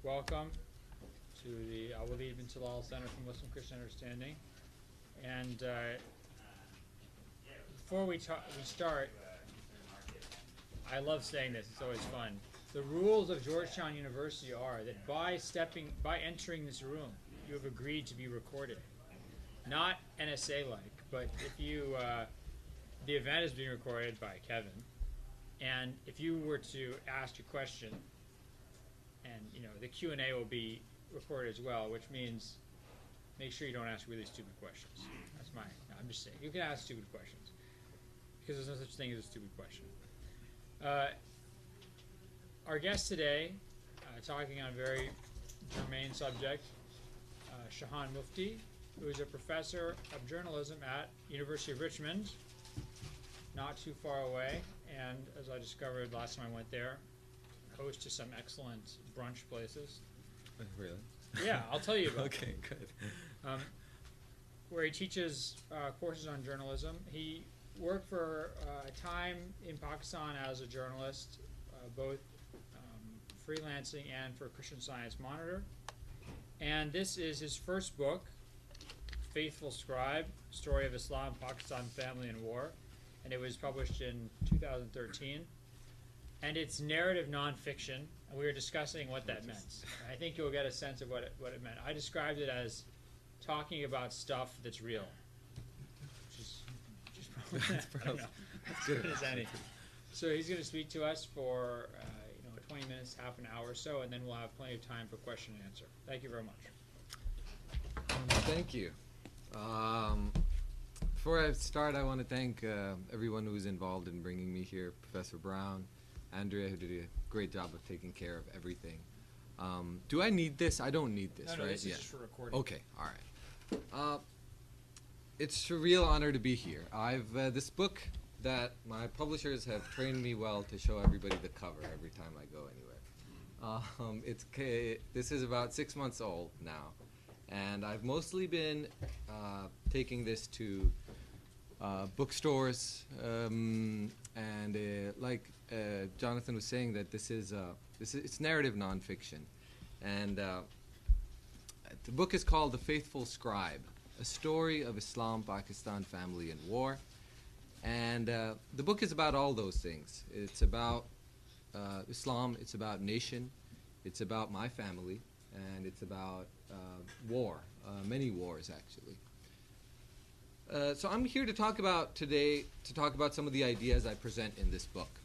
welcome to the Al-Walid bin Talal Center for Muslim Christian Understanding. And before we start, I love saying this, it's always fun. The rules of Georgetown University are that by entering this room, you have agreed to be recorded. Not NSA-like, but if you, the event is being recorded by Kevin, and if you were to ask a question, and the Q&A will be recorded as well, which means make sure you don't ask really stupid questions. That's I'm just saying, you can ask stupid questions, because there's no such thing as a stupid question. Our guest today, talking on a very germane subject, Shahan Mufti, who is a professor of journalism at University of Richmond, not too far away, and as I discovered last time I went there, host to some excellent brunch places. Really? Yeah, I'll tell you about Okay, good. where he teaches courses on journalism. He worked for a time in Pakistan as a journalist, both freelancing and for Christian Science Monitor. And this is his first book, Faithful Scribe, Story of Islam, Pakistan, Family, and War. And it was published in 2013. And it's narrative nonfiction, and we were discussing what that meant. I think you'll get a sense of what it meant. I described it as talking about stuff that's real, which is probably as good as any. So he's going to speak to us for 20 minutes, half an hour or so, and then we'll have plenty of time for question and answer. Thank you very much. Thank you. Before I start, I want to thank everyone who was involved in bringing me here, Professor Brown, Andrea, who did a great job of taking care of everything. Do I need this? I don't need this, No, right? This is just for recording. Okay, all right. It's a real honor to be here. I've this book that my publishers have trained me well to show everybody the cover every time I go anywhere. This is about 6 months old now, and I've mostly been taking this to bookstores, and like Jonathan was saying, that it's narrative nonfiction, and the book is called The Faithful Scribe: A Story of Islam, Pakistan, Family, and War. And the book is about all those things. It's about Islam, it's about nation, it's about my family, and it's about war, many wars actually. So I'm here to talk about some of the ideas I present in this book.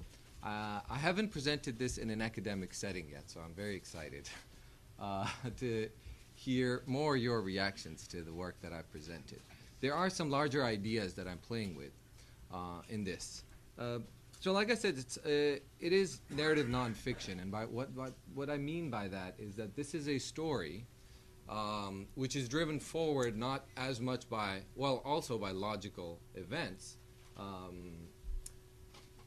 I haven't presented this in an academic setting yet, so I'm very excited to hear more your reactions to the work that I've presented. There are some larger ideas that I'm playing with in this. So like I said, it is narrative nonfiction, and by what I mean by that is that this is a story which is driven forward not as much also by logical events,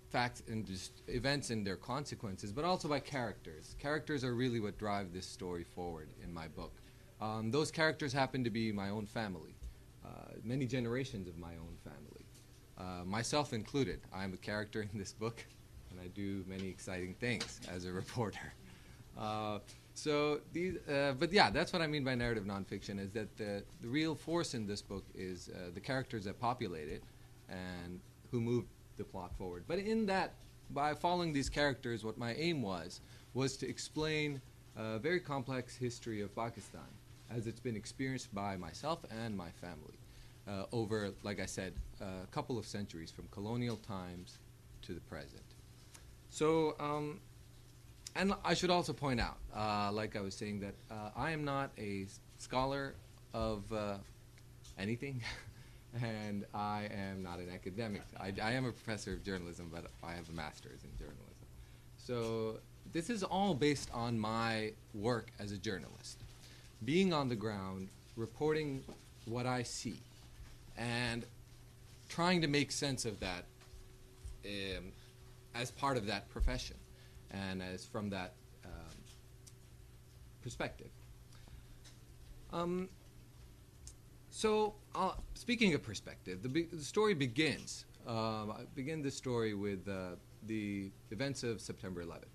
facts and just events and their consequences, but also by characters. Characters are really what drive this story forward in my book. Those characters happen to be my own family, many generations of my own family, myself included. I'm a character in this book, and I do many exciting things as a reporter. But yeah, that's what I mean by narrative nonfiction, is that the real force in this book is the characters that populate it and who move the plot forward. But in that, by following these characters, what my aim was to explain a very complex history of Pakistan as it's been experienced by myself and my family over, like I said, a couple of centuries, from colonial times to the present. So, and I should also point out, like I was saying, that I am not a scholar of anything, and I am not an academic. I am a professor of journalism, but I have a master's in journalism. So this is all based on my work as a journalist, being on the ground, reporting what I see, and trying to make sense of that as part of that profession and as from that perspective. So speaking of perspective, the story begins. I begin this story with the events of September 11th,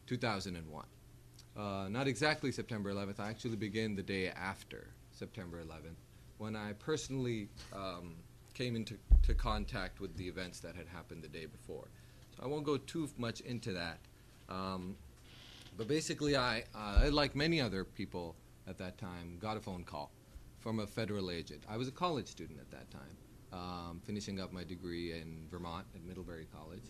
2001. not exactly September 11th. I actually began the day after September 11th, when I personally came into contact with the events that had happened the day before. So I won't go too much into that. But basically, I, like many other people at that time, got a phone call from a federal agent. I was a college student at that time, finishing up my degree in Vermont at Middlebury College.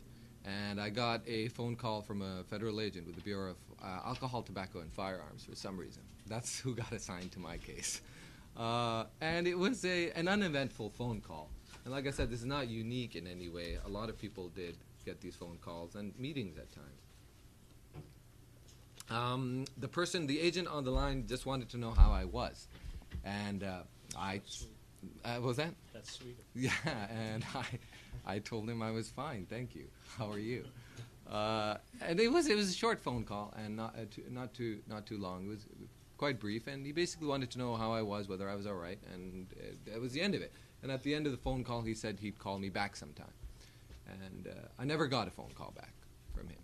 And I got a phone call from a federal agent with the Bureau of Alcohol, Tobacco, and Firearms for some reason. That's who got assigned to my case. And it was an uneventful phone call. And like I said, this is not unique in any way. A lot of people did get these phone calls and meetings at times. The agent on the line just wanted to know how I was. And what was that? That's sweet. Yeah, and I told him I was fine, thank you. How are you? And it was a short phone call and not too long. It was quite brief, and he basically wanted to know how I was, whether I was all right, and that was the end of it. And at the end of the phone call, he said he'd call me back sometime. And I never got a phone call back from him.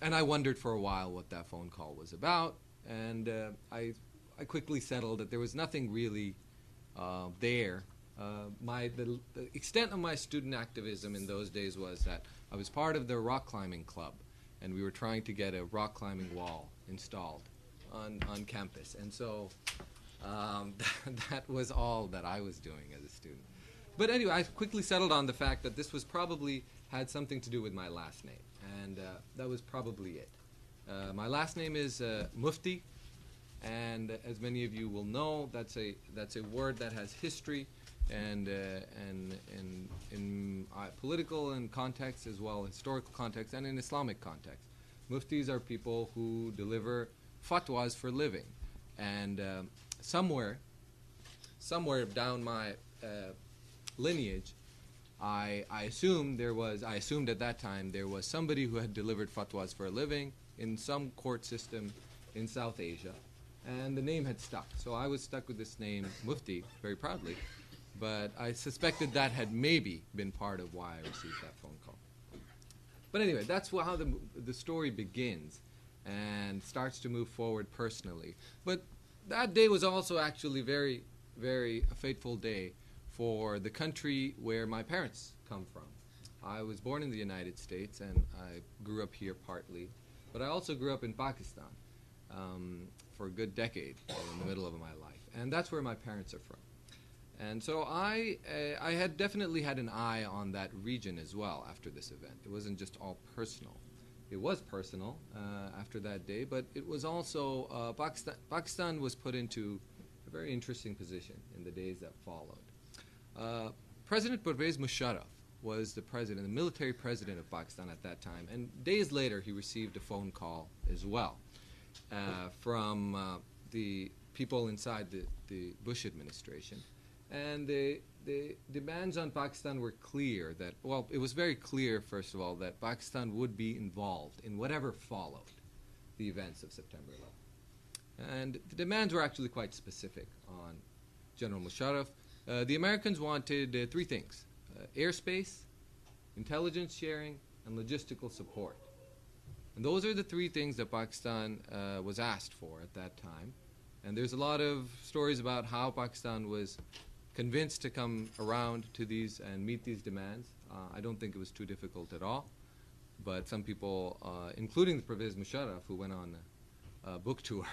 And I wondered for a while what that phone call was about, and I quickly settled that there was nothing really there. The extent of my student activism in those days was that I was part of the rock climbing club, and we were trying to get a rock climbing wall installed on campus. And so that was all that I was doing as a student. But anyway, I quickly settled on the fact that this was probably had something to do with my last name, and that was probably it. My last name is Mufti, and as many of you will know, that's a word that has history and in political and context, as well as historical context, and in Islamic context. Muftis are people who deliver fatwas for living, and somewhere down my lineage, I assumed at that time there was somebody who had delivered fatwas for a living in some court system in South Asia, and the name had stuck. So I was stuck with this name, Mufti, very proudly, but I suspected that had maybe been part of why I received that phone call. But anyway, that's how the story begins and starts to move forward personally. But that day was also actually very, very a fateful day for the country where my parents come from. I was born in the United States, and I grew up here partly, but I also grew up in Pakistan for a good decade in the middle of my life, and that's where my parents are from. And so I had definitely had an eye on that region as well after this event. It wasn't just all personal. It was personal after that day, but it was also Pakistan was put into a very interesting position in the days that followed. President Pervez Musharraf was the military president of Pakistan at that time, and days later he received a phone call as well from the people inside the Bush administration. And the demands on Pakistan were clear that, well, it was very clear, first of all, that Pakistan would be involved in whatever followed the events of September 11th. And the demands were actually quite specific on General Musharraf. The Americans wanted three things: airspace, intelligence sharing, and logistical support. And those are the three things that Pakistan was asked for at that time. And there's a lot of stories about how Pakistan was convinced to come around to these and meet these demands. I don't think it was too difficult at all. But some people, including Pervez Musharraf, who went on a book tour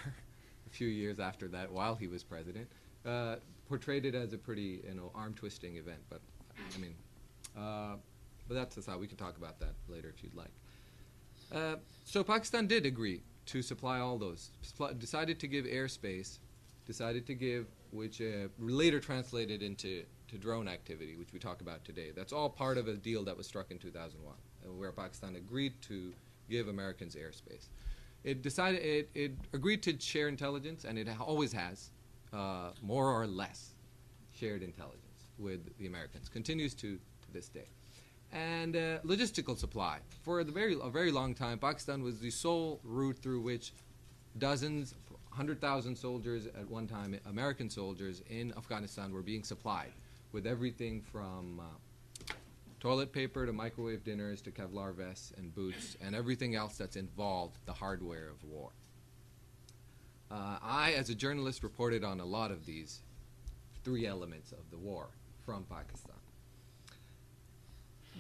a few years after that while he was president, portrayed it as a pretty, arm-twisting event. But I mean, but that's aside. We can talk about that later if you'd like. So Pakistan did agree to supply all those. Decided to give airspace. Decided to give, which later translated into drone activity, which we talk about today. That's all part of a deal that was struck in 2001, where Pakistan agreed to give Americans airspace. It agreed to share intelligence, and it always has, more or less, shared intelligence with the Americans. Continues to this day. And logistical supply. For a very long time, Pakistan was the sole route through which dozens, 100,000 soldiers at one time, American soldiers in Afghanistan, were being supplied with everything from toilet paper to microwave dinners to Kevlar vests and boots and everything else that's involved, the hardware of war. I, as a journalist, reported on a lot of these three elements of the war from Pakistan.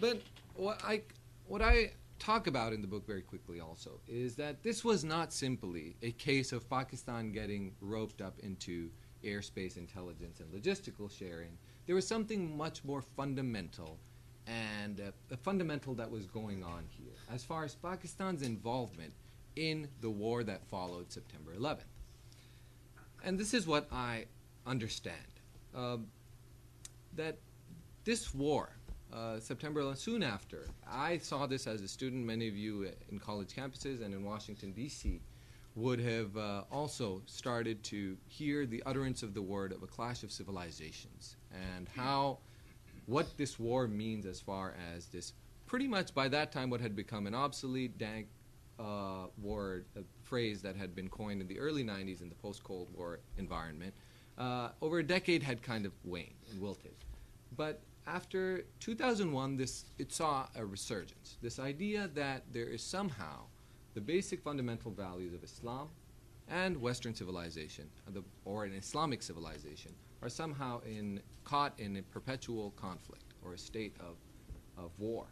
But what I talk about in the book very quickly also is that this was not simply a case of Pakistan getting roped up into airspace intelligence and logistical sharing. There was something much more fundamental and fundamental that was going on here as far as Pakistan's involvement in the war that followed September 11th. And this is what I understand, that this war, September 11th, soon after, I saw this as a student. Many of you in college campuses and in Washington, D.C. would have also started to hear the utterance of the word of a clash of civilizations and what this war means as far as this, pretty much by that time what had become an obsolete, dank word, a phrase that had been coined in the early 90s in the post-Cold War environment, over a decade had kind of waned and wilted. But after 2001, it saw a resurgence. This idea that there is somehow the basic fundamental values of Islam and Western civilization, or an Islamic civilization, are somehow caught in a perpetual conflict or a state of war.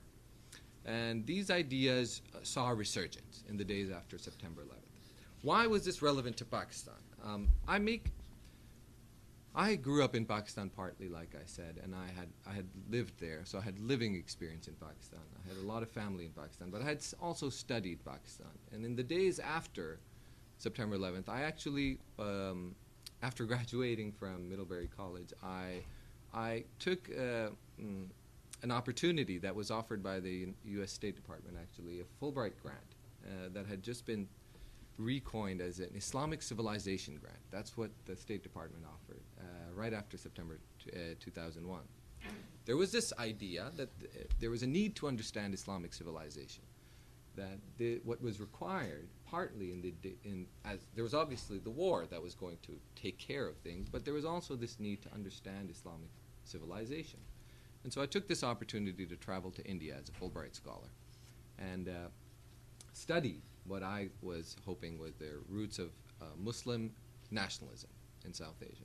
And these ideas saw a resurgence in the days after September 11th. Why was this relevant to Pakistan? I grew up in Pakistan partly, like I said, and I had lived there, so I had living experience in Pakistan. I had a lot of family in Pakistan, but I had also studied Pakistan. And in the days after September 11th, I actually, after graduating from Middlebury College, I took an opportunity that was offered by the U.S. State Department, actually, a Fulbright grant that had just been recoined as an Islamic civilization grant. That's what the State Department offered right after September 2001. There was this idea that there was a need to understand Islamic civilization, that what was required partly as there was obviously the war that was going to take care of things, but there was also this need to understand Islamic civilization. And so I took this opportunity to travel to India as a Fulbright scholar and study what I was hoping was the roots of Muslim nationalism in South Asia.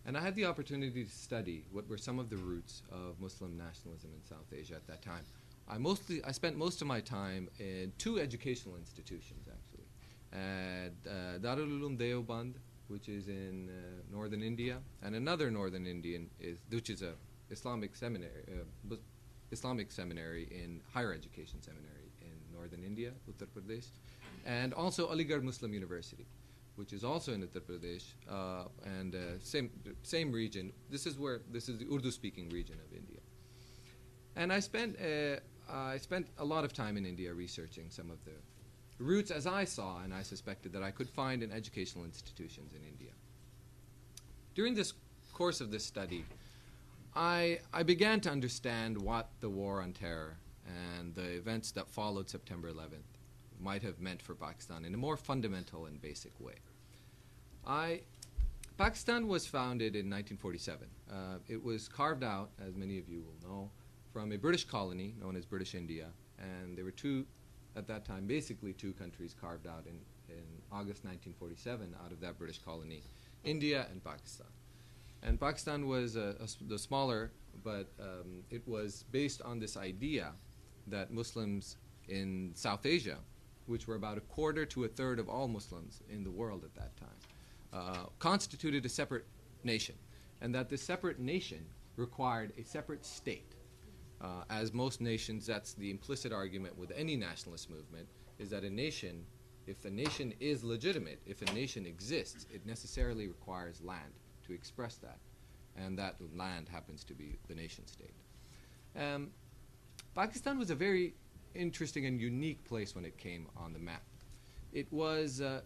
And I had the opportunity to study what were some of the roots of Muslim nationalism in South Asia at that time. I spent most of my time in two educational institutions, actually. At Darul Uloom Deoband, which is in northern India, and another northern Indian, which is a Islamic seminary in higher education seminary in northern India, Uttar Pradesh, and also Aligarh Muslim University, which is also in Uttar Pradesh, and same region. This is the Urdu-speaking region of India. And I spent a lot of time in India researching some of the roots as I saw and I suspected that I could find in educational institutions in India. During this course of this study, I began to understand what the war on terror and the events that followed September 11th might have meant for Pakistan in a more fundamental and basic way. Pakistan was founded in 1947. It was carved out, as many of you will know, from a British colony known as British India, and there were at that time, basically two countries carved out in August 1947 out of that British colony, India and Pakistan. And Pakistan was the smaller, but it was based on this idea that Muslims in South Asia, which were about a quarter to a third of all Muslims in the world at that time, constituted a separate nation, and that this separate nation required a separate state. As most nations, that's the implicit argument with any nationalist movement, is that a nation, if the nation is legitimate, if a nation exists, it necessarily requires land to express that, and that land happens to be the nation state. Pakistan was a very interesting and unique place when it came on the map. It was a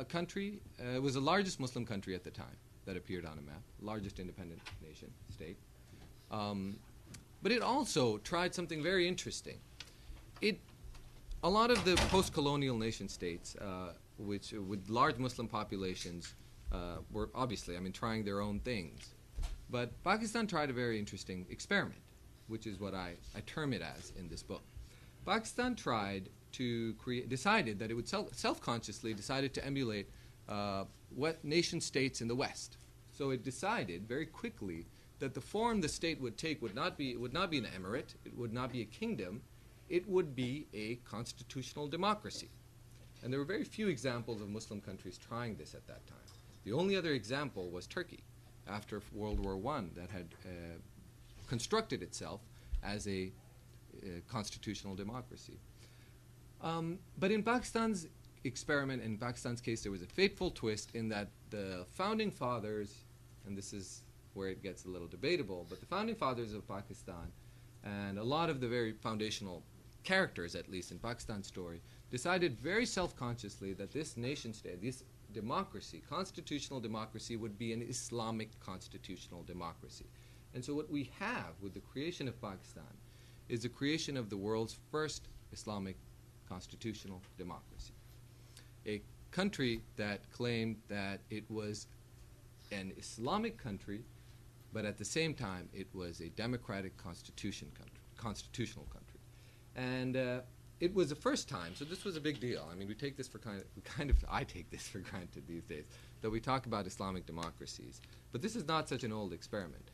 country, it was the largest Muslim country at the time that appeared on a map, largest independent nation, state. But it also tried something very interesting. A lot of the post-colonial nation states, which with large Muslim populations, were obviously, trying their own things. But Pakistan tried a very interesting experiment. which is what I term it as in this book. Pakistan decided that it would self-consciously decided to emulate what nation states in the West. So it decided very quickly that the form the state would take would not be an emirate, it would not be a kingdom, it would be a constitutional democracy. And there were very few examples of Muslim countries trying this at that time. The only other example was Turkey after World War I, that had constructed itself as a constitutional democracy. But in Pakistan's experiment, in Pakistan's case, there was a fateful twist in that the founding fathers, and this is where it gets a little debatable, but the founding fathers of Pakistan and a lot of the very foundational characters, at least in Pakistan's story, decided very self-consciously that this nation state, this democracy, constitutional democracy, would be an Islamic constitutional democracy. And so what we have with the creation of Pakistan is the creation of the world's first Islamic constitutional democracy. A country that claimed that it was an Islamic country, but at the same time it was a democratic constitutional country. And it was the first time, so this was a big deal. I mean, I take this for granted these days, that we talk about Islamic democracies. But this is not such an old experiment.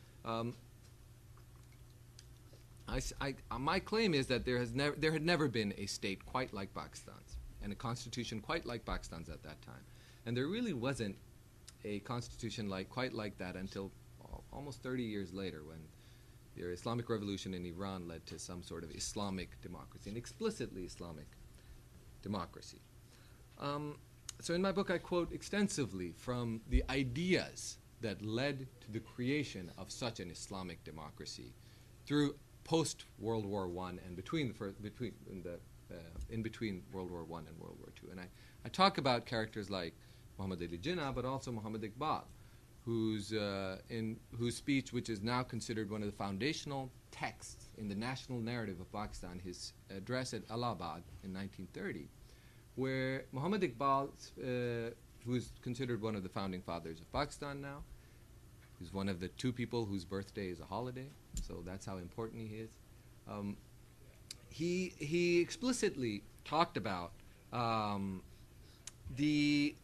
My claim is that there had never been a state quite like Pakistan's, and a constitution quite like Pakistan's at that time. And there really wasn't a constitution quite like that until almost 30 years later, when the Islamic Revolution in Iran led to some sort of Islamic democracy, an explicitly Islamic democracy. So in my book I quote extensively from the ideas that led to the creation of such an Islamic democracy through post-World War I and between World War I and World War II. And I talk about characters like Muhammad Ali Jinnah, but also Muhammad Iqbal, whose speech, which is now considered one of the foundational texts in the national narrative of Pakistan, his address at Allahabad in 1930, where Muhammad Iqbal, who is considered one of the founding fathers of Pakistan now, who's one of the two people whose birthday is a holiday, so that's how important he is. He explicitly talked about the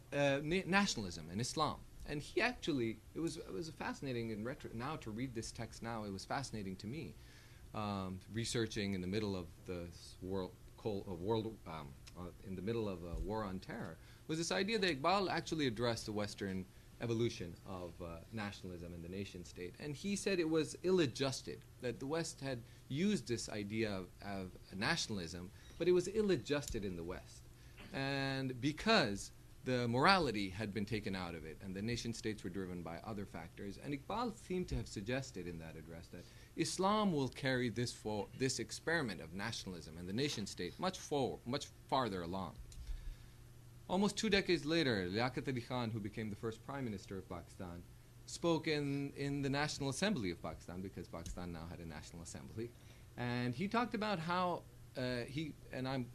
nationalism in Islam. And he actually, it was fascinating in retro now to read this text now. It was fascinating to me, researching in the middle of the in the middle of a war on terror, was this idea that Iqbal actually addressed the Western evolution of nationalism and the nation state. And he said it was ill-adjusted, that the West had used this idea of nationalism, but it was ill-adjusted in the West. And because the morality had been taken out of it, and the nation states were driven by other factors. And Iqbal seemed to have suggested in that address that Islam will carry this experiment of nationalism and the nation state much farther along. Almost 2 decades later, Liaquat Ali Khan, who became the first Prime Minister of Pakistan, spoke in the National Assembly of Pakistan, because Pakistan now had a National Assembly. And he talked about how I'm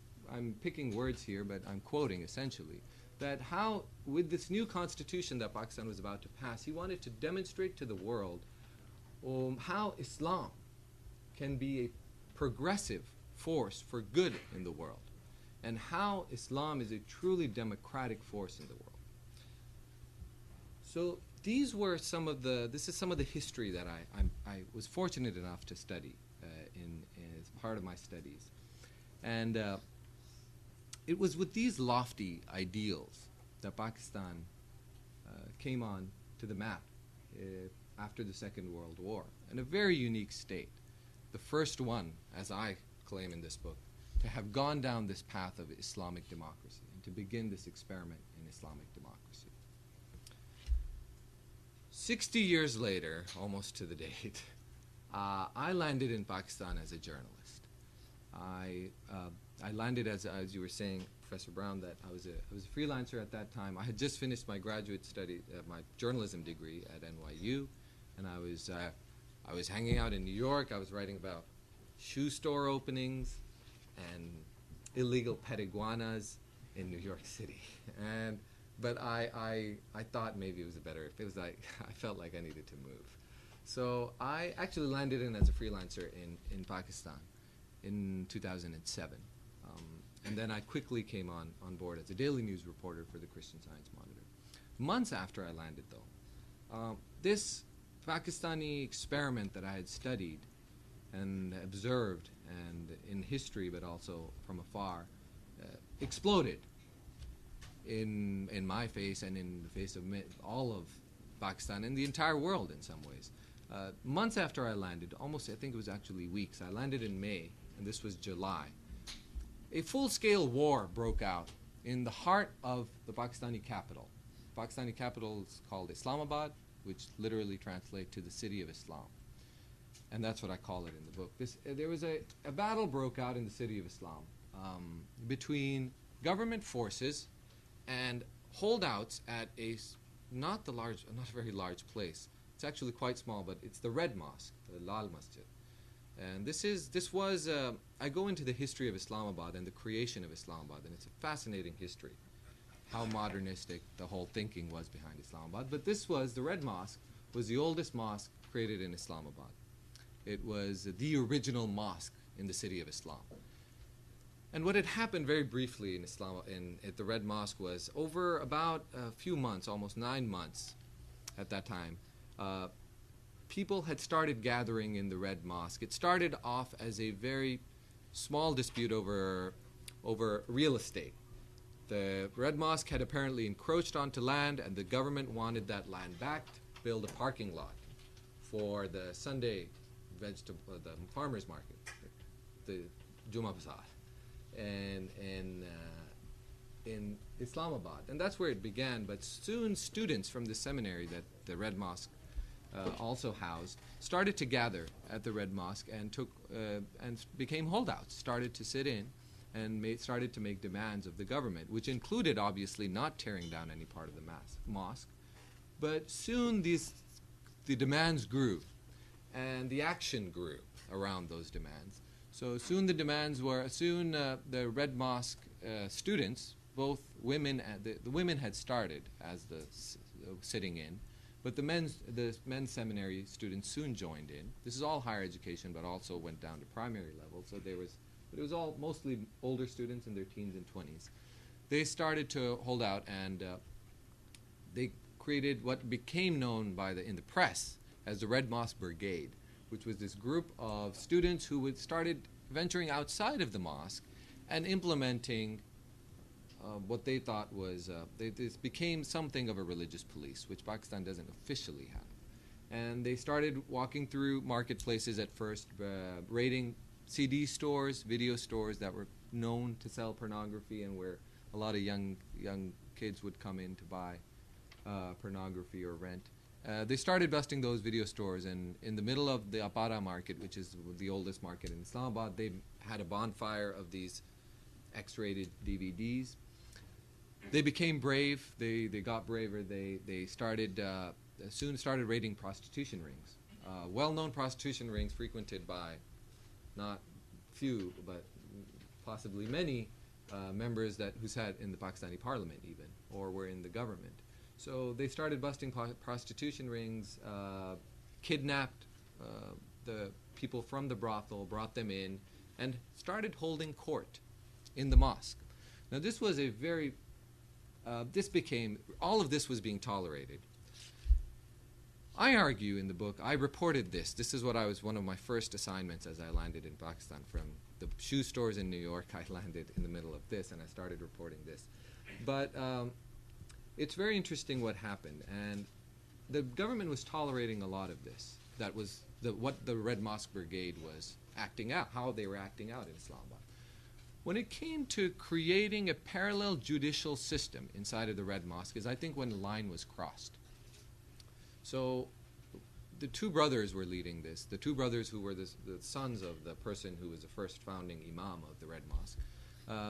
picking words here, but I'm quoting essentially, that how, with this new constitution that Pakistan was about to pass, he wanted to demonstrate to the world how Islam can be a progressive force for good in the world, and how Islam is a truly democratic force in the world. So this is some of the history that I was fortunate enough to study as part of my studies. And it was with these lofty ideals that Pakistan came on to the map after the Second World War, and a very unique state, the first one, as I claim in this book, to have gone down this path of Islamic democracy and to begin this experiment in Islamic democracy. 60 years later, almost to the date, I landed in Pakistan as a journalist. I landed, as you were saying, Professor Brown, that I was a freelancer at that time. I had just finished my graduate study, my journalism degree at NYU, and I was hanging out in New York. I was writing about shoe store openings and illegal pet iguanas in New York City. But I thought maybe it was I felt like I needed to move. So I actually landed in as a freelancer in Pakistan in 2007. And then I quickly came on board as a daily news reporter for the Christian Science Monitor. Months after I landed, though, this Pakistani experiment that I had studied and observed, and in history but also from afar, exploded in my face and in the face of all of Pakistan and the entire world in some ways. Months after I landed, almost I think it was actually weeks, I landed in May, and this was July. A full-scale war broke out in the heart of the Pakistani capital. The Pakistani capital is called Islamabad, which literally translates to the city of Islam. And that's what I call it in the book. There was a battle broke out in the city of Islam between government forces and holdouts at not a very large place. It's actually quite small, but it's the Red Mosque, the Lal Masjid. And I go into the history of Islamabad and the creation of Islamabad, and it's a fascinating history, how modernistic the whole thinking was behind Islamabad. But the Red Mosque was the oldest mosque created in Islamabad. It was the original mosque in the city of Islam. And what had happened very briefly at the Red Mosque was over about a few months, almost 9 months at that time, people had started gathering in the Red Mosque. It started off as a very small dispute over real estate. The Red Mosque had apparently encroached onto land, and the government wanted that land back to build a parking lot for the Sunday the farmers market, the Juma Bazaar, and in Islamabad. And that's where it began. But soon students from the seminary that the Red Mosque also housed started to gather at the Red Mosque and became holdouts, started to sit in and started to make demands of the government, which included obviously not tearing down any part of the mosque. But soon the demands grew and the action grew around those demands. So soon the Red Mosque students, both women, the women had started as the sitting in, but the men's seminary students soon joined in. This is all higher education, but also went down to primary level. So it was all mostly older students in their teens and 20s. They started to hold out, and they created what became known in the press as the Red Mosque Brigade, which was this group of students who started venturing outside of the mosque and implementing what they thought was, this became something of a religious police, which Pakistan doesn't officially have. And they started walking through marketplaces at first, raiding CD stores, video stores that were known to sell pornography and where a lot of young kids would come in to buy pornography or rent. They started busting those video stores, and in the middle of the Apara market, which is the oldest market in Islamabad, they had a bonfire of these X-rated DVDs. They became brave. They got braver. They soon started raiding prostitution rings, well-known prostitution rings frequented by not few, but possibly many members who sat in the Pakistani parliament even, or were in the government. So they started busting prostitution rings, kidnapped the people from the brothel, brought them in, and started holding court in the mosque. Now this was a very, all of this was being tolerated. I argue in the book, I reported this. This is one of my first assignments as I landed in Pakistan. From the shoe stores in New York, I landed in the middle of this, and I started reporting this. But it's very interesting what happened, and the government was tolerating a lot of this. That was what the Red Mosque Brigade was acting out, how they were acting out in Islamabad. When it came to creating a parallel judicial system inside of the Red Mosque is, I think, when the line was crossed. So the two brothers were leading this, the two brothers who were the sons of the person who was the first founding imam of the Red Mosque.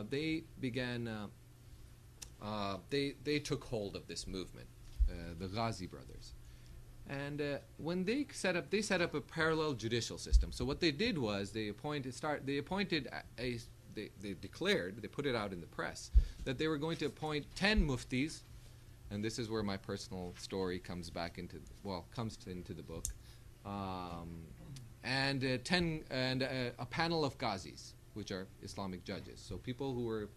They began, they took hold of this movement, the Ghazi brothers. And when they set up a parallel judicial system. So what they did was they declared, they put it out in the press, that they were going to appoint 10 muftis, and this is where my personal story comes into the book. and a panel of qazis, which are Islamic judges. So people who were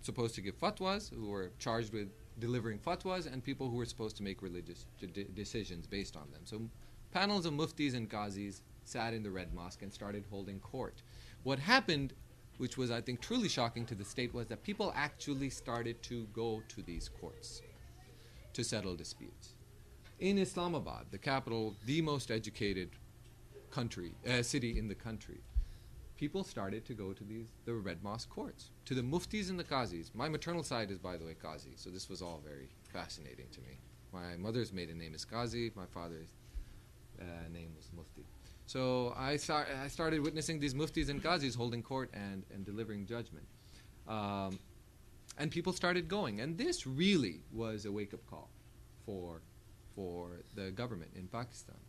supposed to give fatwas, who were charged with delivering fatwas, and people who were supposed to make religious decisions based on them. So panels of muftis and qazis sat in the Red Mosque and started holding court. What happened, which was, I think, truly shocking to the state, was that people actually started to go to these courts to settle disputes. In Islamabad, the capital, the most educated city in the country, people started to go to the Red Mosque courts, to the muftis and the qazis. My maternal side is, by the way, qazi, so this was all very fascinating to me. My mother's maiden name is Qazi, my father's name was Mufti. So I started witnessing these muftis and qazis holding court and delivering judgment. And people started going. And this really was a wake-up call for the government in Pakistan.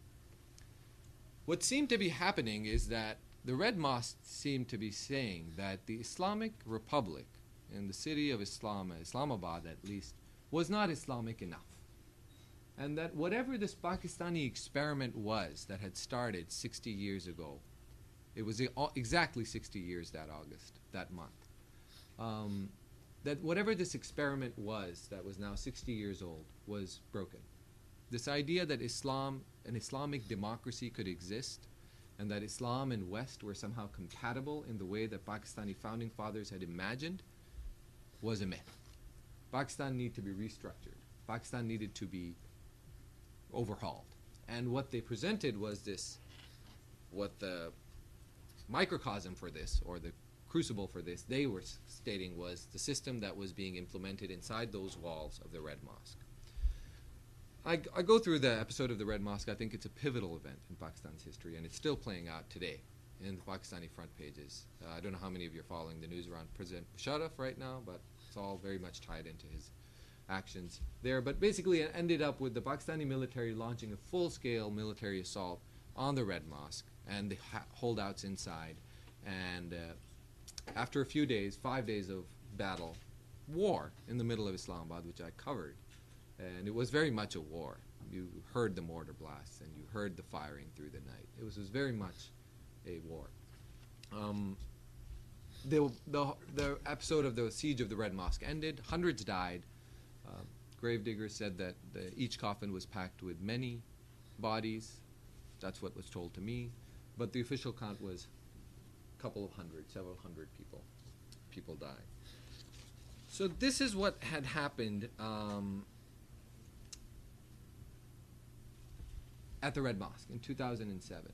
What seemed to be happening is that the Red Mosque seemed to be saying that the Islamic Republic in the city of Islamabad at least, was not Islamic enough. And that whatever this Pakistani experiment was that had started 60 years ago, it was exactly 60 years that August, that month, that whatever this experiment was that was now 60 years old was broken. This idea that Islam, an Islamic democracy could exist, and that Islam and West were somehow compatible in the way that Pakistani founding fathers had imagined, was a myth. Pakistan needed to be restructured. Pakistan needed to be overhauled. And what they presented was this, what the microcosm for this, or the crucible for this, they were stating was the system that was being implemented inside those walls of the Red Mosque. I go through the episode of the Red Mosque. I think it's a pivotal event in Pakistan's history, and it's still playing out today in the Pakistani front pages. I don't know how many of you are following the news around President Musharraf right now, but it's all very much tied into his actions there. But basically it ended up with the Pakistani military launching a full-scale military assault on the Red Mosque and the holdouts inside. And after a few days, 5 days of battle, war in the middle of Islamabad, which I covered, and it was very much a war. You heard the mortar blasts and you heard the firing through the night. It was very much a war. The episode of the siege of the Red Mosque ended. Hundreds died. Gravediggers said that each coffin was packed with many bodies. That's what was told to me. But the official count was a couple of hundred, several hundred people died. So this is what had happened at the Red Mosque in 2007.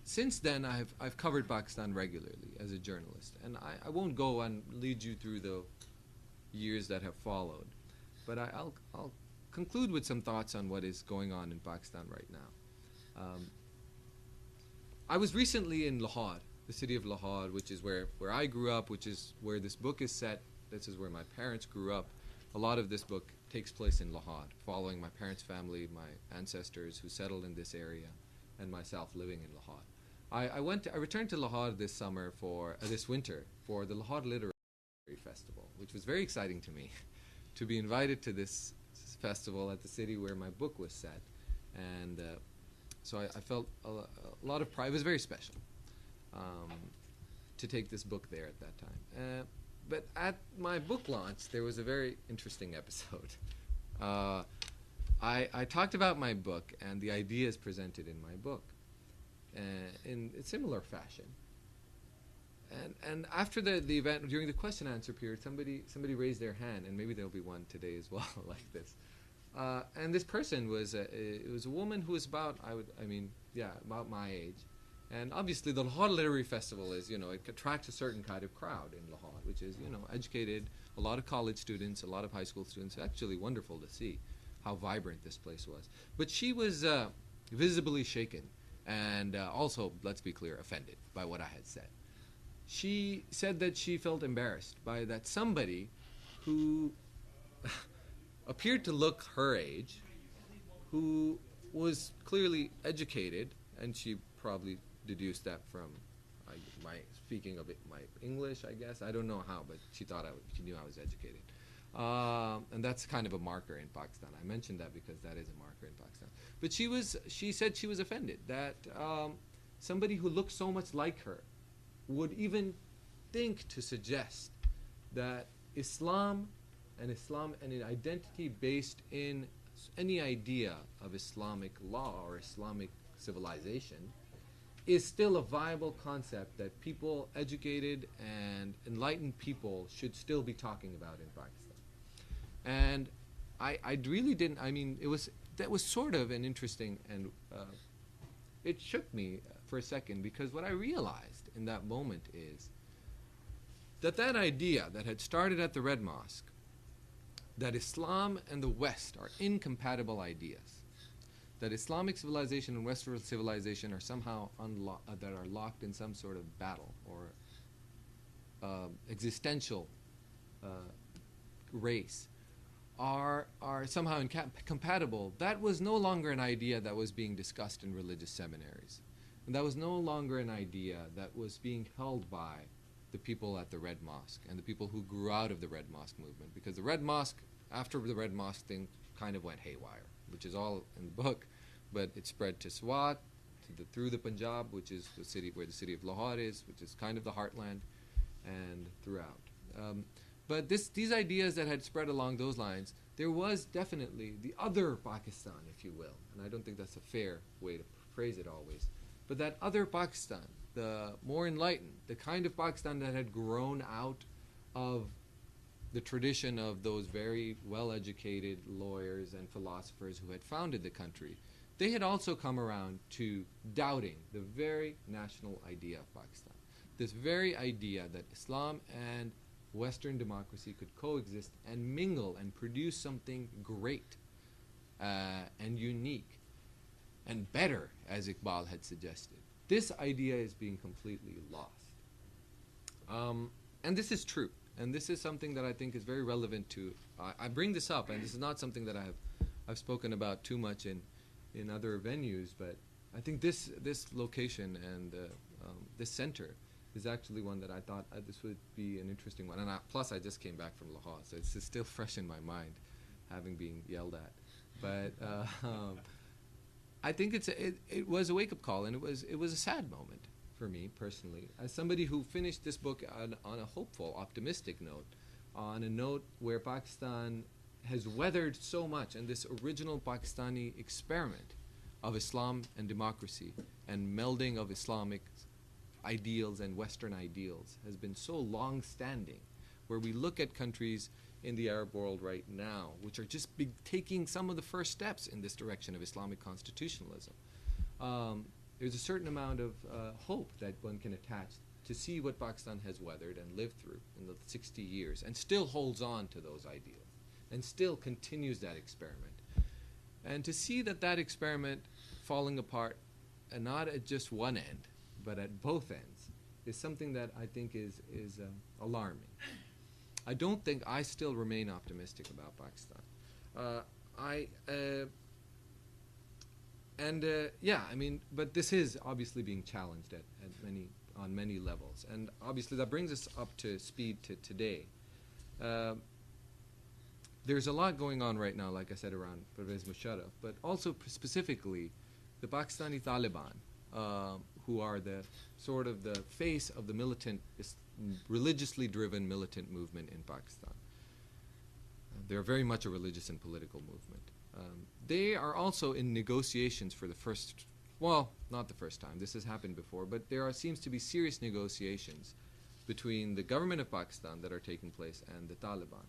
Since then, I've covered Pakistan regularly as a journalist, and I won't go and lead you through the years that have followed, but I'll conclude with some thoughts on what is going on in Pakistan right now. I was recently in Lahad, the city of Lahad, which is where I grew up, which is where this book is set. This is where my parents grew up. A lot of this book takes place in Lahad, following my parents' family, my ancestors who settled in this area, and myself living in Lahad. I returned to Lahad this summer this winter for the Lahad Literary Festival, which was very exciting to me, to be invited to this festival at the city where my book was set, and so I felt a lot of pride. It was very special to take this book there at that time. But at my book launch, there was a very interesting episode. I talked about my book and the ideas presented in my book in a similar fashion. And after the event, during the question and answer period, somebody raised their hand, and maybe there'll be one today as well like this. And this person was it was a woman who was about my age. And obviously the Lahad Literary Festival is, it attracts a certain kind of crowd in Lahad, which is, educated, a lot of college students, a lot of high school students. Actually wonderful to see how vibrant this place was. But she was visibly shaken and also, let's be clear, offended by what I had said. She said that she felt embarrassed by that somebody who appeared to look her age, who was clearly educated, and she probably deduced that from my speaking of my English, I guess. I don't know how, but she thought she knew I was educated. And that's kind of a marker in Pakistan. I mentioned that because that is a marker in Pakistan. But she said she was offended that somebody who looked so much like her would even think to suggest that Islam and an identity based in any idea of Islamic law or Islamic civilization is still a viable concept that people, educated and enlightened people, should still be talking about in Pakistan. And I really didn't, I mean, that was sort of an interesting, and it shook me for a second, because what I realized in that moment is that idea that had started at the Red Mosque, that Islam and the West are incompatible ideas, that Islamic civilization and Western civilization are somehow that are locked in some sort of battle or existential race, are somehow incompatible. That was no longer an idea that was being discussed in religious seminaries. And that was no longer an idea that was being held by the people at the Red Mosque and the people who grew out of the Red Mosque movement. Because the Red Mosque, after the Red Mosque thing, kind of went haywire, which is all in the book, but it spread to Swat, through the Punjab, which is the city where the city of Lahad is, which is kind of the heartland, and throughout. But these ideas that had spread along those lines, there was definitely the other Pakistan, if you will, and I don't think that's a fair way to phrase it always, but that other Pakistan, the more enlightened, the kind of Pakistan that had grown out of the tradition of those very well-educated lawyers and philosophers who had founded the country, they had also come around to doubting the very national idea of Pakistan. This very idea that Islam and Western democracy could coexist and mingle and produce something great and unique and better, as Iqbal had suggested. This idea is being completely lost. And this is true. And this is something that I think is very relevant to, I bring this up, and this is not something that I've spoken about too much in other venues, but I think this location and this center is actually one that I thought this would be an interesting one. And plus I just came back from Lahad, so it's still fresh in my mind, having been yelled at. But I think it was a wake-up call, and it was a sad moment for me personally, as somebody who finished this book on a hopeful, optimistic note, on a note where Pakistan has weathered so much, and this original Pakistani experiment of Islam and democracy and melding of Islamic ideals and Western ideals has been so long-standing, where we look at countries in the Arab world right now which are just taking some of the first steps in this direction of Islamic constitutionalism. There's a certain amount of hope that one can attach to see what Pakistan has weathered and lived through in the 60 years and still holds on to those ideals and still continues that experiment. And to see that experiment falling apart, and not at just one end, but at both ends, is something that I think is alarming. I don't think I still remain optimistic about Pakistan. But this is obviously being challenged on many levels, and obviously that brings us up to speed to today. There's a lot going on right now, like I said, around Pervez Musharraf, but also specifically the Pakistani Taliban, who are the sort of the face of the militant, religiously driven militant movement in Pakistan. They're very much a religious and political movement. They are also in negotiations for the first, well, not the first time, this has happened before, but there seems to be serious negotiations between the government of Pakistan that are taking place and the Taliban.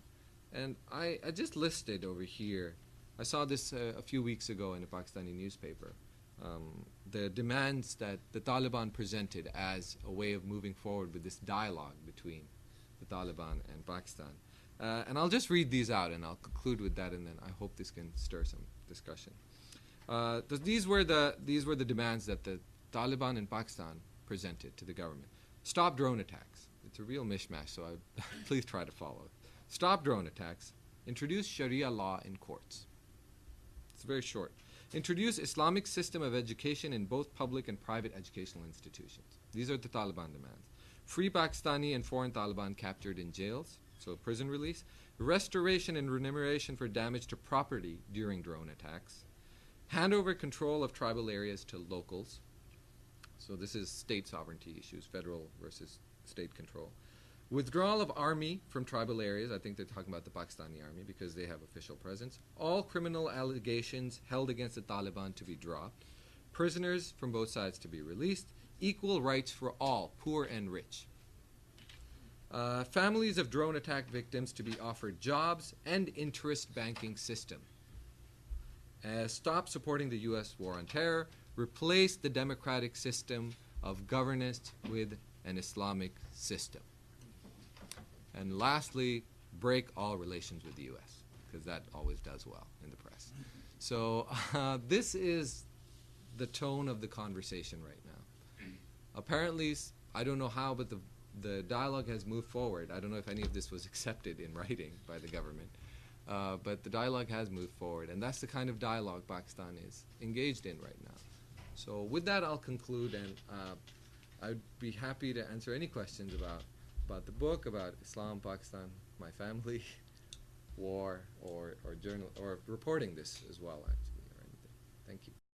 And I just listed over here, I saw this a few weeks ago in a Pakistani newspaper, the demands that the Taliban presented as a way of moving forward with this dialogue between the Taliban and Pakistan. And I'll just read these out, and I'll conclude with that, and then I hope this can stir some discussion. These were the demands that the Taliban in Pakistan presented to the government. Stop drone attacks. It's a real mishmash, so please try to follow it. Stop drone attacks. Introduce Sharia law in courts. It's very short. Introduce Islamic system of education in both public and private educational institutions. These are the Taliban demands. Free Pakistani and foreign Taliban captured in jails. so prison release, restoration and remuneration for damage to property during drone attacks, hand over control of tribal areas to locals. So this is state sovereignty issues, federal versus state control. Withdrawal of army from tribal areas. I think they're talking about the Pakistani army because they have official presence. All criminal allegations held against the Taliban to be dropped. Prisoners from both sides to be released. Equal rights for all, poor and rich. Families of drone attack victims to be offered jobs and interest banking system. Stop supporting the U.S. war on terror. Replace the democratic system of governance with an Islamic system. And lastly, break all relations with the U.S., because that always does well in the press. So this is the tone of the conversation right now. Apparently, I don't know how, but the dialogue has moved forward. I don't know if any of this was accepted in writing by the government, but the dialogue has moved forward, and that's the kind of dialogue Pakistan is engaged in right now. So with that, I'll conclude, and I'd be happy to answer any questions about the book, about Islam, Pakistan, my family, war, or journal, or reporting this as well, actually, or anything. Thank you.